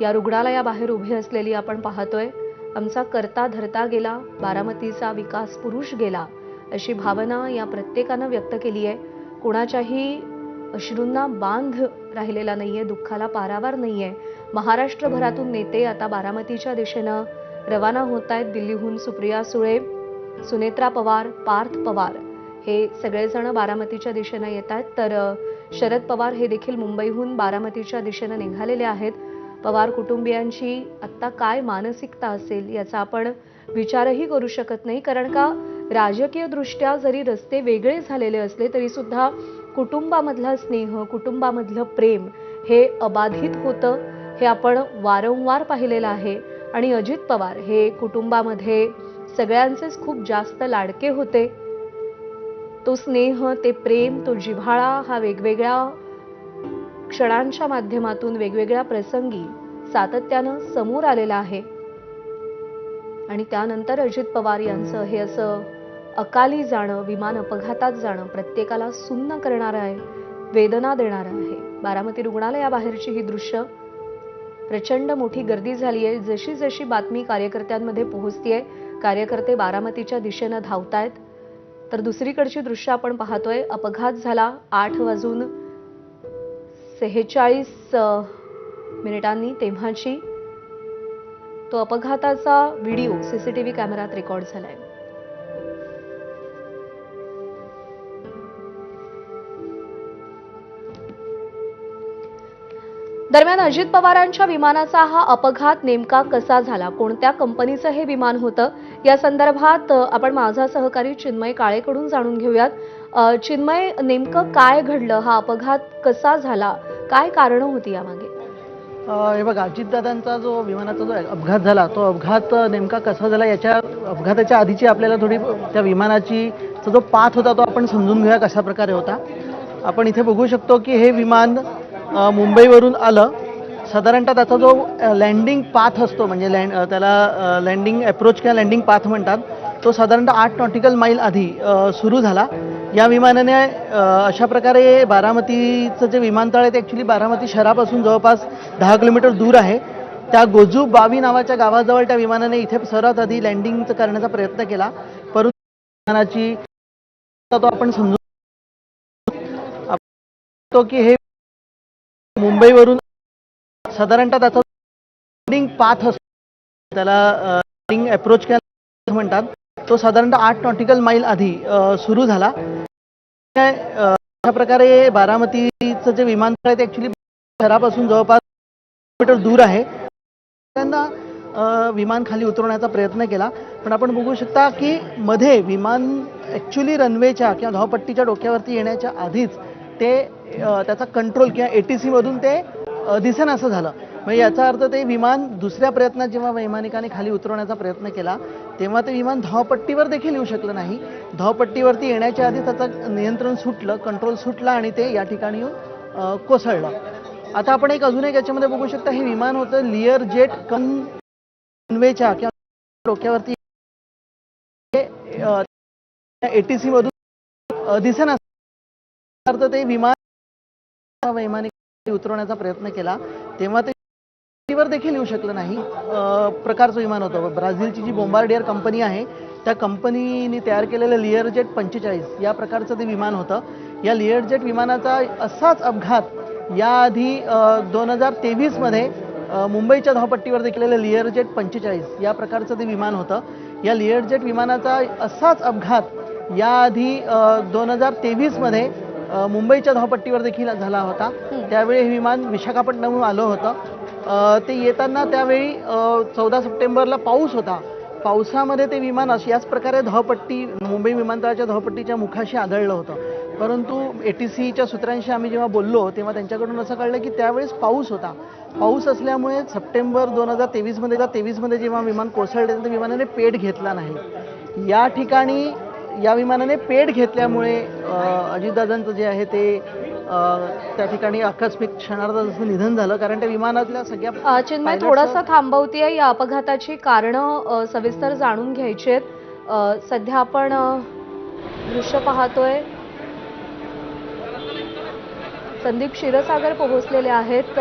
या रुग्णालयाबाहेर उभे असलेली आपण पाहतोय. आमचा करता धरता गेला, बारामतीचा विकास पुरुष गेला, अशी भावना या प्रत्येकानं व्यक्त केली आहे. कोणाच्याही अश्रूंना बांध राहिलेला नाहीये, दुःखाला पारावार नाहीये. महाराष्ट्रभरातून नेते आता बारामतीच्या दिशेनं रवाना होत आहेत. दिल्लीहून सुप्रिया सुळे, सुनेत्रा पवार, पार्थ पवार हे सगळेजण बारामतीच्या दिशेनं येत आहेत. तर शरद पवार हे देखील मुंबईहून बारामतीच्या दिशेनं निघालेले आहेत. पवार कुटुंबियांची आत्ता काय मानसिकता असेल याचा आपण विचारही करू शकत नाही. कारण का राजकीय दृष्ट्या जरी रस्ते वेगळे झालेले असले तरी सुद्धा कुटुंबामधला स्नेह, कुटुंबामधलं प्रेम हे अबाधित होतं, हे आपण वारंवार पाहिलेलं आहे. आणि अजित पवार हे कुटुंबामध्ये सगळ्यांचेच खूप जास्त लाडके होते. तो स्नेह, ते प्रेम, तो जिव्हाळा हा वेगवेगळ्या क्षणांच्या माध्यमातून वेगवेगळ्या प्रसंगी सातत्यानं समोर आलेला आहे. आणि त्यानंतर अजित पवार यांचं हे असं अकाली जाणं, विमान अपघातात जाणं प्रत्येकाला सुन्न करणारं आहे, वेदना देणारं आहे. बारामती रुग्णालयाबाहेरची ही दृश्य, प्रचंड मोठी गर्दी झाली आहे. जशी जशी बातमी कार्यकर्त्यांमध्ये पोहोचतेय, कार्यकर्ते बारामतीच्या दिशेनं धावतायत. तर दुसरीकडची दृश्य आपण पाहतोय. अपघात झाला 8:46 तेव्हाची. तो अपघाताचा व्हिडिओ सीसीटीव्ही कॅमेऱ्यात रेकॉर्ड झालाय. दरम्यान अजित पवारांच्या विमानाचा हा अपघात नेमका कसा झाला, कोणत्या कंपनीचं हे विमान होतं, या संदर्भात आपण माझा सहकारी चिन्मय काळेकडून जाणून घेऊयात. चिन्मय, नेमकं काय घडलं, हा अपघात कसा झाला, काय कारणं होती यामागे? हे बघा, अजितदादांचा जो विमानाचा जो अपघात झाला, तो अपघात नेमका कसा झाला, याच्या अपघाताच्या आधीची आपल्याला थोडी त्या विमानाची जो पाथ होता तो आपण समजून घेऊया कशा प्रकारे होता. आपण इथे बघू शकतो की हे विमान मुंबईवरून आलं. साधारणतः त्याचा जो लँडिंग पाथ असतो, म्हणजे त्याला लँडिंग अप्रोच किंवा लँडिंग पाथ म्हणतात, तो साधारणतः 8 नॉटिकल मैल आधी सुरू झाला. या विमानाने अशा प्रकारे बारामतीचं जे विमानतळ आहे ते ॲक्च्युली बारामती शहरापासून जवळपास 10 किलोमीटर दूर आहे. त्या गोजू बावी नावाच्या गावाजवळ त्या विमानाने इथे सर्वात आधी लँडिंगचं करण्याचा प्रयत्न केला. परंतु विमानाची तो आपण समजून की हे मुंबईवरून साधारणतः त्याचा लँडिंग पाथ असतो, त्याला लँडिंग अप्रोच किंवा म्हणतात, तो साधारणतः 8 नॉटिकल मैल आधी सुरू झाला. अशा प्रकारे बारामतीचं जे विमानतळ आहे ते ॲक्च्युली शहरापासून जवळपास किलोमीटर दूर आहे. त्यांना विमान खाली उतरवण्याचा प्रयत्न केला, पण आपण बघू शकता की मध्ये विमान ॲक्च्युली रनवेच्या किंवा धावपट्टीच्या डोक्यावरती येण्याच्या आधीच ते त्याचा कंट्रोल किंवा ATC मधून ते दिसेना असं झालं. म्हणजे याचा अर्थ ते विमान दुसऱ्या प्रयत्नात जेव्हा वैमानिकाने खाली उतरवण्याचा प्रयत्न केला तेव्हा ते विमान धावपट्टीवर देखील येऊ शकलं नाही. धावपट्टीवरती येण्याच्या आधी त्याचं नियंत्रण सुटलं, कंट्रोल सुटला आणि ते या ठिकाणी कोसळलं. आता आपण अजून एक याच्यामध्ये बघू शकता, हे विमान होतं लिअर जेट रनवेच्या किंवा डोक्यावरती ATC मधून दिसेना अर्थ ते विमान वैमानिक उतरवण्याचा प्रयत्न केला तेव्हा ते वर देखील येऊ शकलं नाही. प्रकारचं विमान होतं. ब्राझीलची जी बोंबार्डियर कंपनी आहे त्या कंपनीने तयार केलेलं लिअर जेट 45 या प्रकारचं ते विमान होतं. या लिअर जेट विमानाचा असाच अपघात याआधी 2023 मध्ये मुंबईच्या धावपट्टीवर देखील लिअर जेट 45 या प्रकारचं ते विमान होतं. या लिअर जेट विमानाचा असाच अपघात याआधी 2023 मध्ये मुंबईच्या धावपट्टीवर देखील झाला होता. त्यावेळी हे विमान विशाखापट्टणमहून आलं होतं. ते येताना त्यावेळी 14 सप्टेंबरला पाऊस होता. पावसामध्ये ते विमान याच प्रकारे धावपट्टी मुंबई विमानतळाच्या धावपट्टीच्या मुखाशी आदळलं होतं. परंतु ATCच्या सूत्रांशी आम्ही जेव्हा बोललो तेव्हा त्यांच्याकडून असं कळलं की त्यावेळेस पाऊस होता. पाऊस असल्यामुळे सप्टेंबर 2023 मध्ये जेव्हा विमान कोसळले तेव्हा विमानाने पेट घेतला नाही. या ठिकाणी या विमानाने पेट घेतल्यामुळे अजितदादांचं जे आहे ते त्या ठिकाणी आकस्मिक क्षणार्धात जसं निधन झालं, कारण त्या विमानातल्या सगळ्या चिन्मय, थोडंसं थांबवतीये. या अपघाताची कारणं सविस्तर जाणून घ्यायची आहेत. सध्या आपण दृश्य पाहतोय, संदीप क्षीरसागर पोहोचलेले आहेत.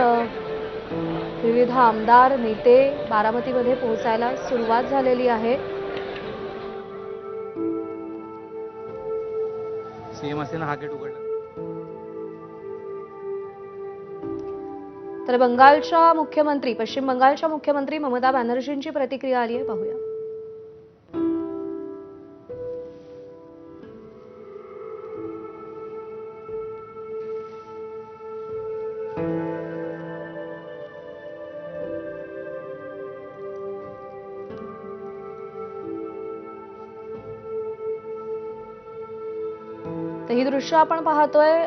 विविध आमदार नेते बारामतीमध्ये पोहोचायला सुरुवात झालेली आहे. सीएम असताना हा गेट उघडला. तर पश्चिम बंगालच्या मुख्यमंत्री ममता बॅनर्जींची प्रतिक्रिया आली आहे, पाहूया. तर ही दृश्य आपण पाहतोय.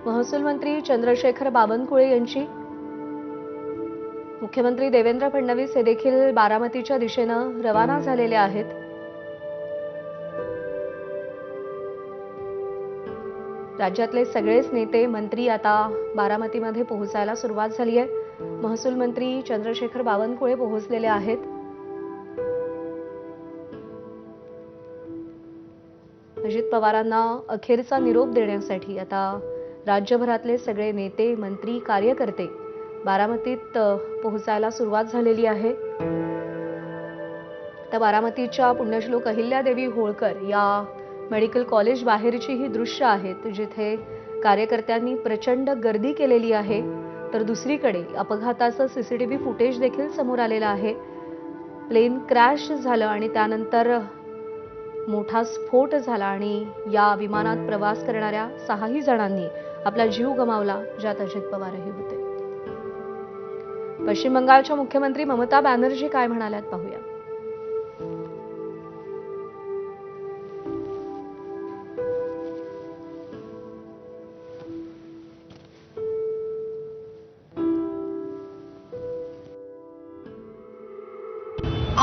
महसूल मंत्री चंद्रशेखर बावनकुळे यांची, मुख्यमंत्री देवेंद्र फडणवीस हे देखील बारामतीच्या दिशेनं रवाना झालेले आहेत. राज्यातले सगळेच नेते मंत्री आता बारामतीमध्ये पोहोचायला सुरुवात झाली आहे. महसूल मंत्री चंद्रशेखर बावनकुळे पोहोचलेले आहेत. अजित पवारांना अखेरचा निरोप देण्यासाठी आता राज्यभरातले सगळे नेते, मंत्री, कार्यकर्ते बारामतीत पोहोचायला सुरुवात झालेली आहे. तर बारामतीच्या पुण्यश्लोक अहिल्यादेवी होळकर या मेडिकल कॉलेज बाहेरची ही दृश्य आहेत, जिथे कार्यकर्त्यांनी प्रचंड गर्दी केलेली आहे. तर दुसरीकडे अपघाताचं CCTV फुटेज देखील समोर आलेलं आहे. प्लेन क्रॅश झालं आणि त्यानंतर मोठा स्फोट झाला आणि या विमानात प्रवास करणाऱ्या 6 जणांनी आपला जीव गमावला, ज्यात अजित पवारही होते. पश्चिम बंगालच्या मुख्यमंत्री ममता बॅनर्जी काय म्हणाल्यात पाहूया.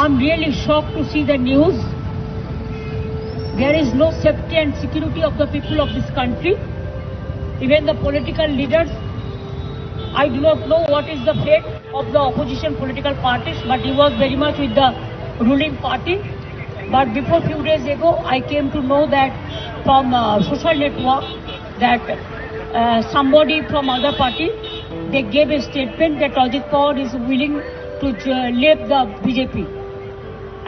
I'm really shocked to see the news. There is no safety and security of the people of this country. Even the political leaders, I do not know what is the fate of the opposition political parties, but he was very much with the ruling party. But before few days ago, I came to know that from social network that somebody from other party, they gave a statement that Ajit Pawar is willing to leave the BJP.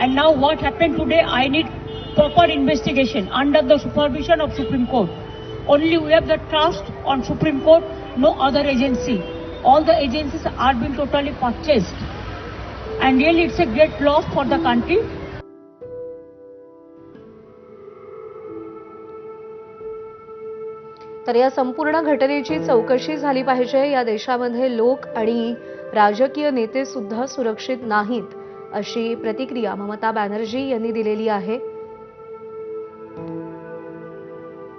And now what happened today, I need proper investigation under the supervision of Supreme Court. Only we have the trust on Supreme Court, no other agency. All the agencies are being totally purchased. And really it's a great loss for the country. तर या संपूर्ण घटनेची चौकशी झाली पाहिजे. या देशामध्ये लोक आणि राजकीय नेते सुद्धा सुरक्षित नाहीत, अशी प्रतिक्रिया ममता बॅनर्जी यांनी दिलेली आहे.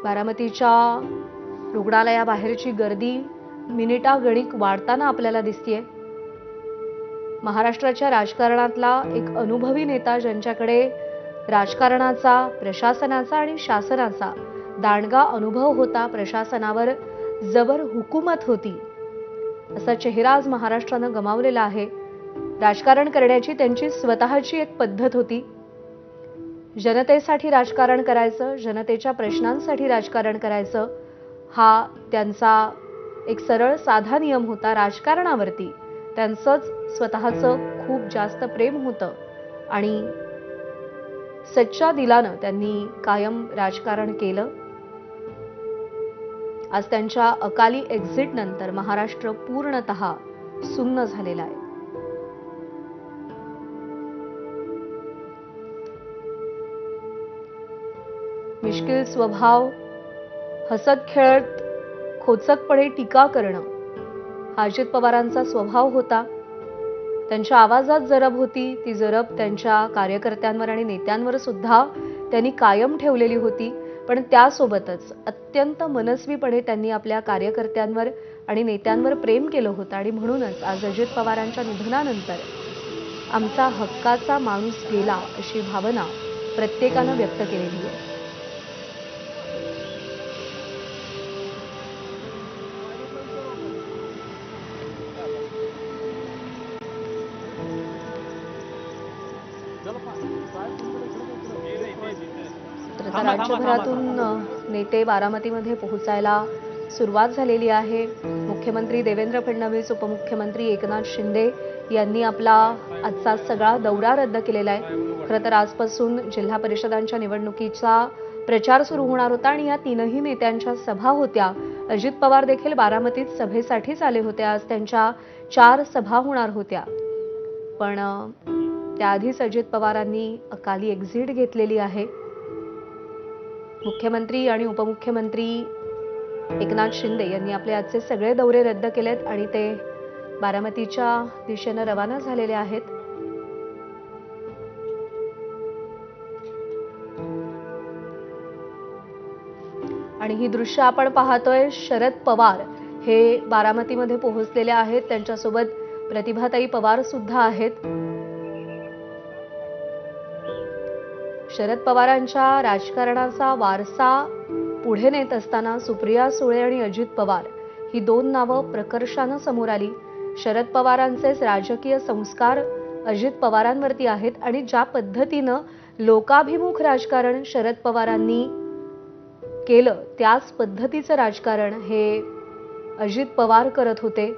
बारामतीच्या रुग्णालयाबाहेरची गर्दी मिनिटागणिक वाढताना आपल्याला दिसतेय. महाराष्ट्राच्या राजकारणातला एक अनुभवी नेता, ज्यांच्याकडे राजकारणाचा, प्रशासनाचा आणि शासनाचा दांडगा अनुभव होता, प्रशासनावर जबर हुकूमत होती, असा चेहरा आज महाराष्ट्रानं गमावलेला आहे. राजकारण करण्याची त्यांची स्वतःची एक पद्धत होती. जनतेसाठी राजकारण करायचं, जनतेच्या प्रश्नांसाठी राजकारण करायचं, हा त्यांचा एक सरळ साधा नियम होता. राजकारणावरती त्यांचंच स्वतःचं खूप जास्त प्रेम होतं आणि सच्च्या दिलानं त्यांनी कायम राजकारण केलं. आज त्यांच्या अकाली एक्झिट नंतर महाराष्ट्र पूर्णतः सुन्न झालेला आहे. मिश्किल स्वभाव, हसत खेळत खोचकपणे टीका करणं हा अजित पवारांचा स्वभाव होता. त्यांच्या आवाजात जरब होती. ती जरब त्यांच्या कार्यकर्त्यांवर आणि नेत्यांवर सुद्धा त्यांनी कायम ठेवलेली होती. पण त्यासोबतच अत्यंत मनस्वीपणे त्यांनी आपल्या कार्यकर्त्यांवर आणि नेत्यांवर प्रेम केलं होतं. आणि म्हणूनच आज अजित पवारांच्या निधनानंतर आमचा हक्काचा माणूस गेला, अशी भावना प्रत्येकानं व्यक्त केलेली आहे. तर राज्यभरातून नेते बारामतीमध्ये पोहोचायला सुरुवात झालेली आहे. मुख्यमंत्री देवेंद्र फडणवीस, उपमुख्यमंत्री एकनाथ शिंदे यांनी आपला आजचा सगळा दौरा रद्द केलेला आहे. खरं तर आजपासून जिल्हा परिषदांच्या निवडणुकीचा प्रचार सुरू होणार होता आणि या तीनही नेत्यांच्या सभा होत्या. अजित पवार देखील बारामतीत सभेसाठीच आले होते. आज त्यांच्या 4 सभा होणार होत्या, पण त्याआधीच अजित पवारांनी अकाली एक्झिट घेतलेली आहे. मुख्यमंत्री आणि उपमुख्यमंत्री एकनाथ शिंदे यांनी आपले आजचे सगळे दौरे रद्द केलेत आणि ते बारामतीच्या दिशेनं रवाना झालेले आहेत. आणि ही दृश्य आपण पाहतोय. शरद पवार हे बारामतीमध्ये पोहोचलेले आहेत. त्यांच्यासोबत प्रतिभाताई पवार सुद्धा आहेत. शरद पवारांच्या राजकारणाचा वारसा पुढे नेत असताना सुप्रिया सुळे आणि अजित पवार ही 2 नावं प्रकर्षानं समोर आली. शरद पवारांचेच राजकीय संस्कार अजित पवारांवरती आहेत आणि ज्या पद्धतीनं लोकाभिमुख राजकारण शरद पवारांनी केलं, त्याच पद्धतीचं राजकारण हे अजित पवार करत होते.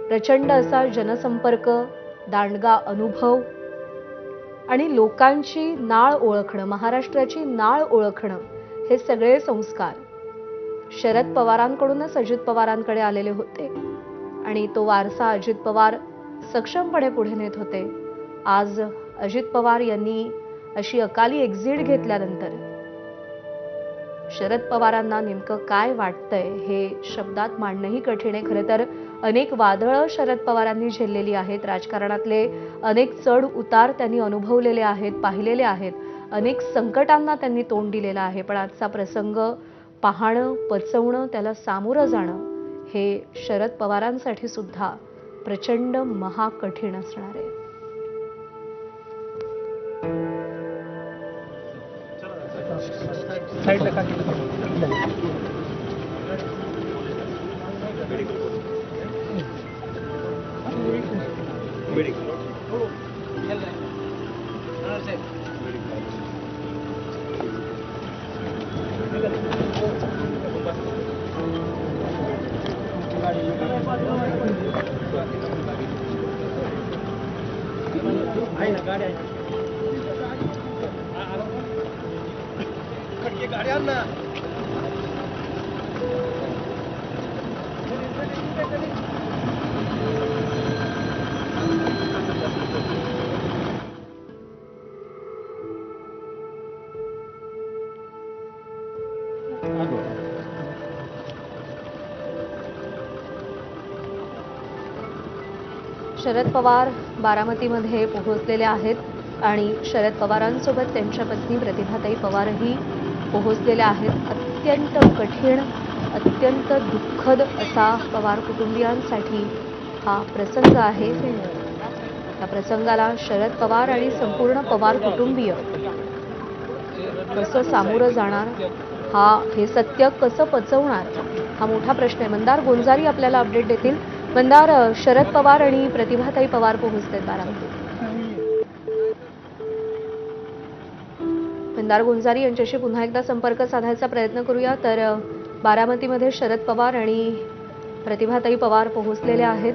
प्रचंड असा जनसंपर्क, दांडगा अनुभव आणि लोकांची नाळ ओळखणं, महाराष्ट्राची नाळ ओळखणं, हे सगळे संस्कार शरद पवारांकडूनच अजित पवारांकडे आलेले होते आणि तो वारसा अजित पवार सक्षमपणे पुढे नेत होते. आज अजित पवार यांनी अशी अकाली एक्झिट घेतल्यानंतर शरद पवारांना नेमकं काय वाटतंय हे शब्दात मांडणंही कठीण आहे. खरं तर अनेक वादळं शरद पवारांनी झेललेली आहेत. राजकारणातले अनेक चढ उतार त्यांनी अनुभवलेले आहेत, पाहिलेले आहेत. अनेक संकटांना त्यांनी तोंड दिलेलं आहे. पण आजचा प्रसंग पाहणं, पचवणं, त्याला सामोरं जाणं हे शरद पवारांसाठी सुद्धा प्रचंड महाकठीण असणार आहे. शरद पवार बारामतीमध्ये पोहोचलेले आहेत आणि शरद पवारांसोबत त्यांच्या पत्नी प्रतिभाताई पवारही पोहोचलेल्या आहेत. अत्यंत कठीण, अत्यंत दुःखद असा पवार कुटुंबियांसाठी हा प्रसंग आहे. या प्रसंगाला शरद पवार आणि संपूर्ण पवार कुटुंबीय कसं सामोरं जाणार, हे सत्य कसं पचवणार, हा मोठा प्रश्न आहे. मंदार गोंजारी आपल्याला अपडेट देतील. मंदार, शरद पवार आणि प्रतिभाताई पवार पोहोचतात बारामतीत. मंदार गोंजारी यांच्याशी पुन्हा एकदा संपर्क साधायचा प्रयत्न करूया. तर बारामतीमध्ये शरद पवार आणि प्रतिभाताई पवार पोहोचलेले आहेत.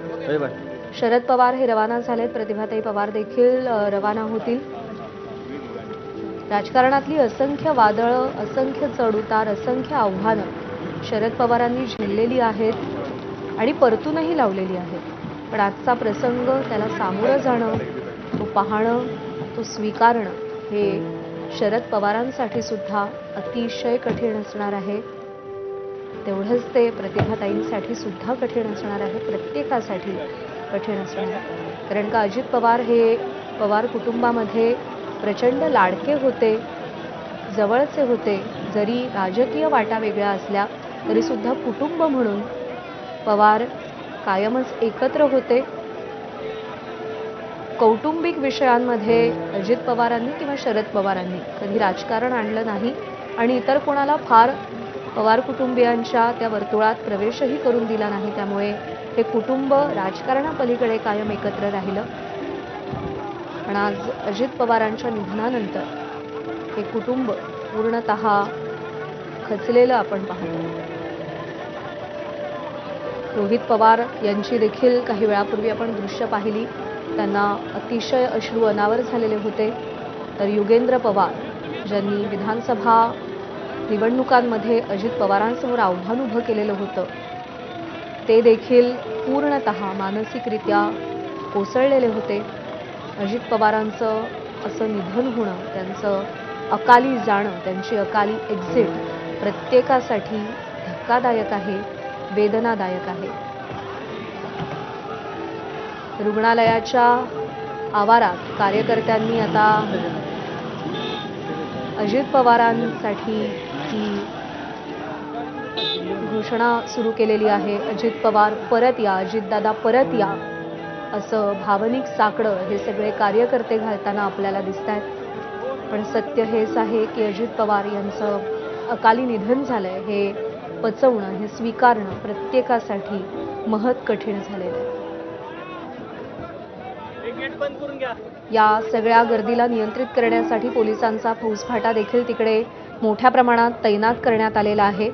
शरद पवार हे रवाना झालेत, प्रतिभाताई पवार देखील रवाना होतील. राजकारणातली असंख्य वादळं, असंख्य चढउतार, असंख्य आव्हानं शरद पवारांनी झेललेली आहेत आणि परतूनही लावलेली आहेत. पण आजचा प्रसंग, त्याला सामोरं जाणं, तो पाहणं, तो स्वीकारणं हे शरद पवारांसाठी सुद्धा अतिशय कठीण असणार आहे. तेवढंच ते प्रतिभाताईंसाठी सुद्धा कठीण असणार आहे, प्रत्येकासाठी कठीण असणार आहे. कारण का अजित पवार हे पवार कुटुंबामध्ये प्रचंड लाडके होते, जवळचे होते. जरी राजकीय वाटा वेगळ्या असल्या तरी सुद्धा कुटुंब म्हणून पवार कायमच एकत्र होते. कौटुंबिक विषयांमध्ये अजित पवारांनी किंवा शरद पवारांनी कधी राजकारण आणलं नाही आणि इतर कोणाला फार पवार कुटुंबियांच्या त्या वर्तुळात प्रवेशही करून दिला नाही. त्यामुळे हे कुटुंब राजकारणापलीकडे कायम एकत्र राहिलं. पण आज अजित पवारांच्या निधनानंतर हे कुटुंब पूर्णतः खचलेलं आपण पाहतो. रोहित पवार यांची देखील काही वेळापूर्वी आपण दृश्य पाहिली. त्यांना अतिशय अश्रू अनावर झालेले होते. तर युगेंद्र पवार ज्यांनी विधानसभा निवडणुकांमध्ये अजित पवारांसमोर आव्हान उभं केलेलं होतं, ते देखील पूर्णतः मानसिकरित्या कोसळलेले होते. अजित पवारांचं असं निधन होणं, त्यांचं अकाली जाणं, त्यांची अकाली एक्झिट प्रत्येकासाठी धक्कादायक आहे, वेदनादायक आहे. रुग्णालयाच्या आवारात कार्यकर्त्यांनी आता अजित पवारांसाठी ही घोषणा सुरू केलेली आहे. अजित पवार परत या, अजितदादा परत या, असं भावनिक साकडं हे सगळे कार्यकर्ते घालताना आपल्याला दिसत आहेत. पण सत्य हेच आहे की अजित पवार यांचं अकाली निधन झालंय हे पचवणं, हे स्वीकारणं प्रत्येकासाठी महत् कठीण झालेलं आहे. या सगळ्या गर्दीला नियंत्रित करण्यासाठी पोलिसांचा फौजफाटा देखील तिकडे मोठ्या प्रमाणात तैनात करण्यात आलेला आहे.